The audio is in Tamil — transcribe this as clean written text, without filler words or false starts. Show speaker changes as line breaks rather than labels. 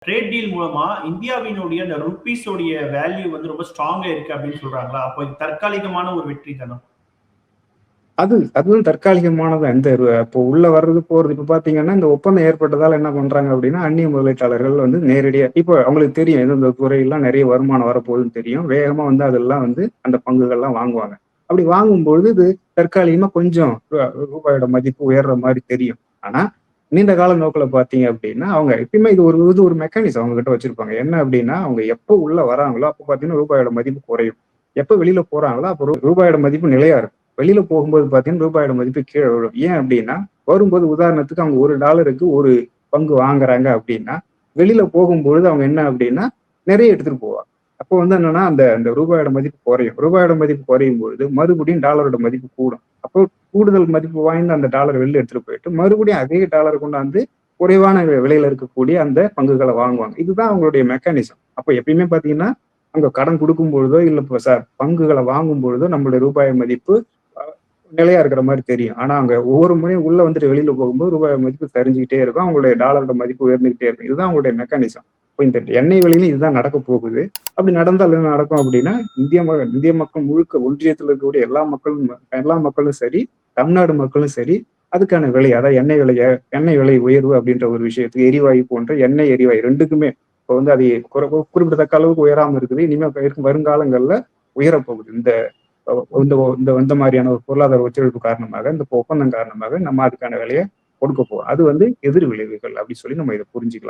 ட்ரேட் டீல் மூலமா இந்தியாவினுடைய அந்த ருப்பீஸோடைய வேல்யூ வந்து ரொம்ப ஸ்ட்ராங்கா இருக்கு அப்படின்னு சொல்றாங்களா? அப்போ இது தற்காலிகமான ஒரு வெற்றி தானா?
அதுவும் தற்காலிகமானதான். இந்த இப்போ உள்ள வர்றது போறது இப்ப பாத்தீங்கன்னா, இந்த ஒப்பந்தம் ஏற்பட்டதால என்ன பண்றாங்க அப்படின்னா, அந்நிய முதலீட்டாளர்கள் வந்து நேரடியா இப்போ அவங்களுக்கு தெரியும் எந்தெந்த துறையெல்லாம் நிறைய வருமானம் வரப்போகுதுன்னு தெரியும். வேகமா வந்து அதெல்லாம் வந்து அந்த பங்குகள்லாம் வாங்குவாங்க. அப்படி வாங்கும்பொழுது இது தற்காலிகமா கொஞ்சம் ரூபாயோட மதிப்பு உயர்ற மாதிரி தெரியும். ஆனா நீண்ட கால நோக்குல பாத்தீங்க அப்படின்னா, அவங்க எப்பயுமே இது ஒரு மெக்கானிசம் அவங்க கிட்ட வச்சிருப்பாங்க. என்ன அப்படின்னா, அவங்க எப்போ உள்ள வராங்களோ அப்ப பாத்தீங்கன்னா ரூபாயோட மதிப்பு குறையும். எப்ப வெளியில போறாங்களோ அப்ப ரூபாயோட மதிப்பு நிலையா இருக்கும். வெளியில போகும்போது பாத்தீங்கன்னா ரூபாயோட மதிப்பு கீழே விழும். ஏன் அப்படின்னா, வரும்போது உதாரணத்துக்கு அவங்க $1க்கு ஒரு பங்கு வாங்குறாங்க அப்படின்னா, வெளியில போகும்பொழுது அவங்க என்ன அப்படின்னா நிறைய எடுத்துட்டு போவாங்க. அப்போ வந்து என்னன்னா அந்த அந்த ரூபாயோட மதிப்பு குறையும். ரூபாயோட மதிப்பு குறையும் பொழுது மறுபடியும் டாலரோட மதிப்பு கூடும். அப்போ கூடுதல் மதிப்பு வாய்ந்த அந்த டாலர் வெளில எடுத்துட்டு போயிட்டு மறுபடியும் அதே டாலர் கொண்டாந்து குறைவான விலையில இருக்கக்கூடிய அந்த பங்குகளை வாங்குவாங்க. இதுதான் அவங்களுடைய மெக்கானிசம். அப்ப எப்பயுமே பாத்தீங்கன்னா, அங்க கடன் கொடுக்கும் பொழுதோ இல்ல பங்குகளை வாங்கும் பொழுதோ நம்மளுடைய ரூபாய் மதிப்பு நிலையா இருக்கிற மாதிரி தெரியும். ஆனா அங்க ஒவ்வொரு முறையும் உள்ள வந்துட்டு வெளியில போகும்போது ரூபாய் மதிப்பு சரிஞ்சுக்கிட்டே இருக்கும். அவங்களுடைய டாலரோட மதிப்பு உயர்ந்துகிட்டே இருக்கும். இதுதான் அவங்களுடைய மெக்கானிசம். இப்போ இந்த எண்ணெய் விலையிலும் இதுதான் நடக்க போகுது. அப்படி நடந்தால் என்ன நடக்கும் அப்படின்னா, இந்திய மக்கள் முழுக்க ஒன்றியத்தில் இருக்கக்கூடிய எல்லா மக்களும் சரி, தமிழ்நாடு மக்களும் சரி, அதுக்கான விலை அதாவது எண்ணெய் விலை உயர்வு அப்படின்ற ஒரு விஷயத்துக்கு எரிவாயு போன்ற எரிவாயு 2க்குமே இப்போ வந்து அது குறிப்பிடத்தக்க அளவுக்கு உயராம இருக்குது. இனிமே வருங்காலங்கள்ல உயரப்போகுது. இந்த இந்த இந்த மாதிரியான ஒரு பொருளாதார ஒத்துழைப்பு காரணமாக இந்த ஒப்பந்தம் காரணமாக நம்ம அதுக்கான விலையை கொடுக்க போறோம். அது வந்து எதிர் விளைவுகள் அப்படி சொல்லி நம்ம இதை புரிஞ்சுக்கலாம்.